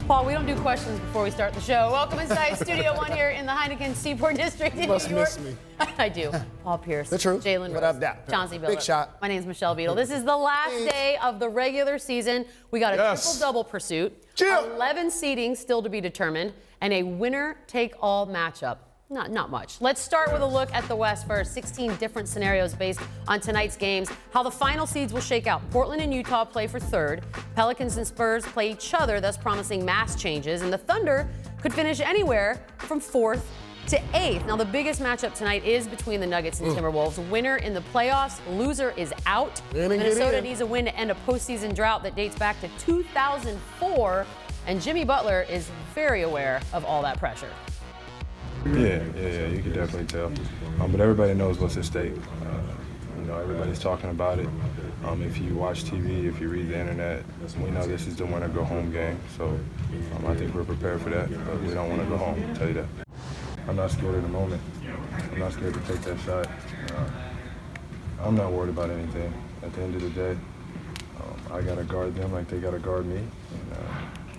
Paul, we don't do questions before we start the show. Welcome inside Studio One here in the Heineken Seaport District in New York. You must miss me. I do. Paul Pierce, The truth. Jalen Without Rose, doubt. Chauncey Billups. Big shot. My name's Michelle Beadle. This is the last day of the regular season. We got a triple-double pursuit, 11 seedings still to be determined, and a winner-take-all matchup. Not much. Let's start with a look at the West first. 16 different scenarios based on tonight's games. How the final seeds will shake out. Portland and Utah play for third. Pelicans and Spurs play each other, thus promising mass changes. And the Thunder could finish anywhere from 4th to 8th. Now, the biggest matchup tonight is between the Nuggets and Timberwolves. Winner in the playoffs, loser is out. Minnesota needs a win to end a postseason drought that dates back to 2004. And Jimmy Butler is very aware of all that pressure. Yeah, you can definitely tell. But everybody knows what's at stake. Everybody's talking about it. If you watch TV, if you read the internet, we know this is the winner go home game. So I think we're prepared for that, but we don't want to go home, I'll tell you that. I'm not scared of the moment. I'm not scared to take that shot. I'm not worried about anything. At the end of the day, I got to guard them like they got to guard me. And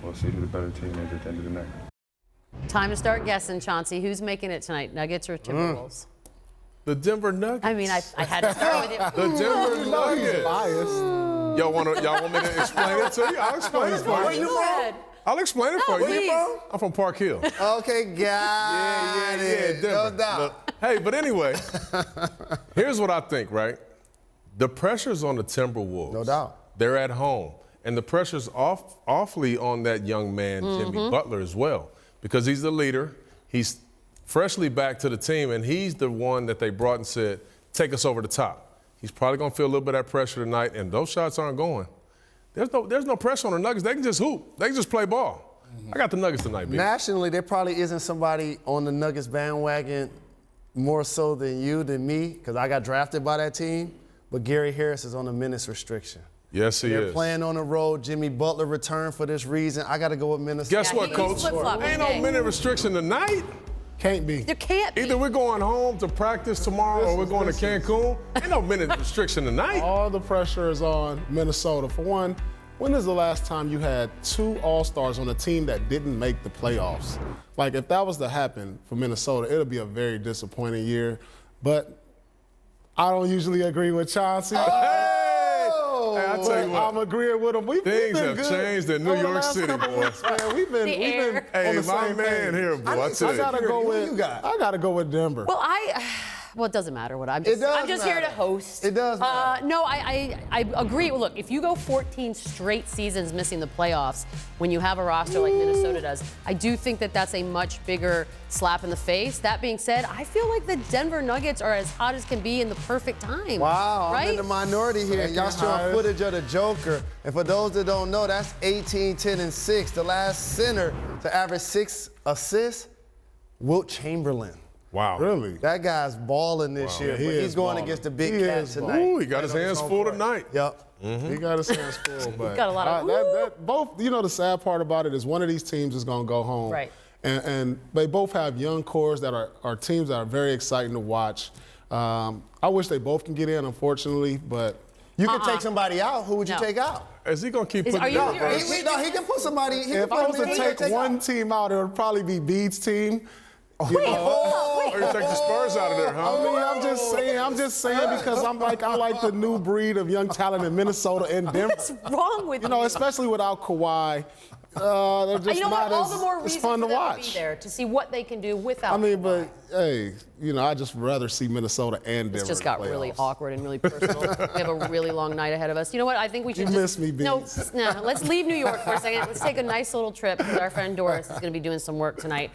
we'll see who the better team is at the end of the night. Time to start guessing, Chauncey. Who's making it tonight, Nuggets or Timberwolves? The Denver Nuggets. I mean, I had to start with it. The Denver Nuggets. Biased. Y'all want me to explain it to you? I'll explain it for you. Go ahead. I'll explain it for you. Please. I'm from Park Hill. Okay, got it. Denver. No doubt. Hey, but anyway, here's what I think, right? The pressure's on the Timberwolves. No doubt. They're at home. And the pressure's awfully on that young man, Jimmy Butler, as well. Because he's the leader, he's freshly back to the team, and he's the one that they brought and said, take us over the top. He's probably going to feel a little bit of that pressure tonight, and those shots aren't going. There's no pressure on the Nuggets. They can just hoop. They can just play ball. I got the Nuggets tonight, B. Nationally, there probably isn't somebody on the Nuggets bandwagon more so than me, because I got drafted by that team, but Gary Harris is on a minutes restriction. Yes, he is. They're playing on the road. Jimmy Butler returned for this reason. I got to go with Minnesota. Guess what, Coach? Ain't no minute restriction tonight. Can't be. There can't be. Either we're going home to practice tomorrow or we're going to Cancun. Ain't no minute restriction tonight. All the pressure is on Minnesota. For one, when is the last time you had 2 All-Stars on a team that didn't make the playoffs? Like, if that was to happen for Minnesota, it'll be a very disappointing year. But I don't usually agree with Chauncey. Hey, I tell you what, I'm agreeing with him. Things have changed in New York City, boy. We've been Hey, on the my same man page. here, boy. I tell I you. gotta go with Denver. Well, it doesn't matter what I'm just. I'm just here to host. It does matter. No, I agree. Look, if you go 14 straight seasons missing the playoffs, when you have a roster like Minnesota does, I do think that that's a much bigger slap in the face. That being said, I feel like the Denver Nuggets are as hot as can be in the perfect time. Wow, right? I'm in the minority here. Y'all showing footage of the Joker. And for those that don't know, that's 18, 10, and 6. The last center to average 6 assists, Wilt Chamberlain. Wow. Really? That guy's balling this year, but he's going against the big cat tonight. Ooh, he got his hands full tonight. Yep. He got his hands full, but got a lot of both. The sad part about it is one of these teams is going to go home, right? And they both have young cores that are teams that are very exciting to watch. I wish they both can get in, unfortunately, but you can take somebody out. Who would you take out? Is he going to keep putting it No, out? he can put somebody. If I was to take one team out, it would probably be Bede's team. Or you take the Spurs out of there, huh? I mean, I'm just saying because I like the new breed of young talent in Minnesota and Denver. What's wrong with you? Especially without Kawhi. They're just not all the more as reason fun for to them watch. to be there to see what they can do without. I mean, Kawhi. but hey, I just rather see Minnesota and Denver. This just got in the really playoffs. awkward and really personal. We have a really long night ahead of us. You know what? I think we should miss me, Beans. No, let's leave New York for a second. Let's take a nice little trip because our friend Doris is going to be doing some work tonight.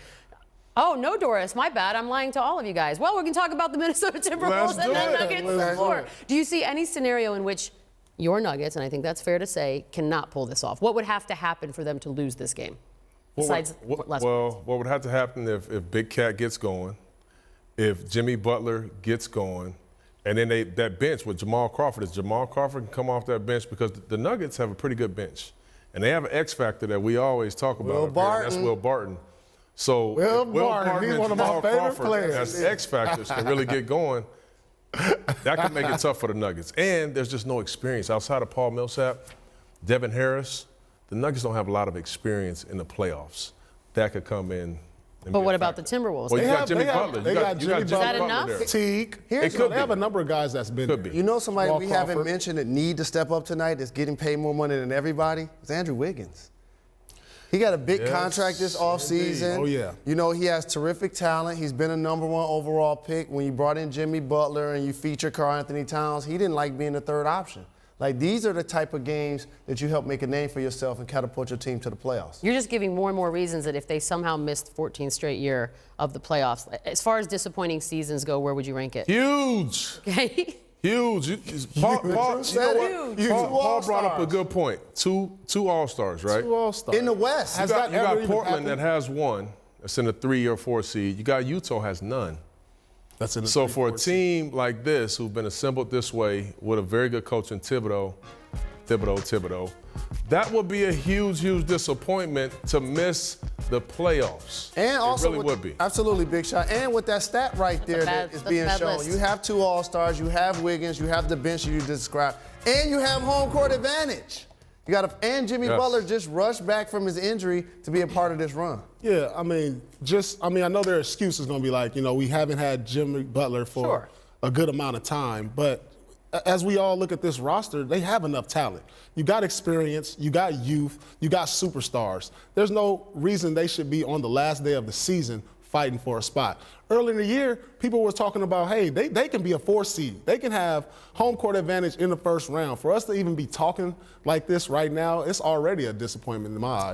Oh, no, Doris, my bad. I'm lying to all of you guys. Well, we can talk about the Minnesota Timberwolves and the Nuggets more. Do you see any scenario in which your Nuggets, and I think that's fair to say, cannot pull this off? What would have to happen for them to lose this game? Besides what would have to happen if Big Cat gets going, if Jimmy Butler gets going, and then that bench with Jamal Crawford, if Jamal Crawford can come off that bench, because the Nuggets have a pretty good bench. And they have an X factor that we always talk about. Will Barton. That's Will Barton. So Will Barton, he's and one of my Jamal favorite Crawford players. as X factors can really get going, that can make it tough for the Nuggets. And there's just no experience outside of Paul Millsap, Devin Harris. the Nuggets don't have a lot of experience in the playoffs that could come in. But what about the Timberwolves? Well, you got Jimmy Butler. They got Jimmy Is that enough? there. Teague. It could They have a number of guys that's been there. You know somebody Walt we haven't Crawford. mentioned that need to step up tonight that's getting paid more money than everybody? It's Andrew Wiggins. He got a big contract this offseason. Oh, yeah. You know, he has terrific talent. He's been a #1 overall pick. When you brought in Jimmy Butler and you feature Karl Anthony Towns, he didn't like being the third option. Like, these are the type of games that you help make a name for yourself and catapult your team to the playoffs. You're just giving more and more reasons that if they somehow missed 14th straight year of the playoffs, as far as disappointing seasons go, where would you rank it? Huge. Okay. Huge. Paul brought up a good point. Two All-Stars, right? 2 All-Stars. In the West. You got ever even Portland happened? that has one. That's in the 3 or 4 seed. You got Utah has none. That's in the So 3, for a 4 seed. team like this, who've been assembled this way with a very good coach in Thibodeau, that would be a huge, huge disappointment to miss the playoffs. And also, it really would be. Absolutely, Big Shot. And with that stat right there that is that's a being bad shown, list. you have 2 All-Stars, you have Wiggins, you have the bench you described, and you have home court advantage. You got and Jimmy Butler just rushed back from his injury to be a part of this run. Yeah, I know their excuse is going to be like, we haven't had Jimmy Butler for a good amount of time, but as we all look at this roster, they have enough talent. You got experience, you got youth, you got superstars. There's no reason they should be on the last day of the season fighting for a spot. Early in the year, people were talking about, hey, they can be a 4 seed. They can have home court advantage in the first round. For us to even be talking like this right now, it's already a disappointment in my eyes.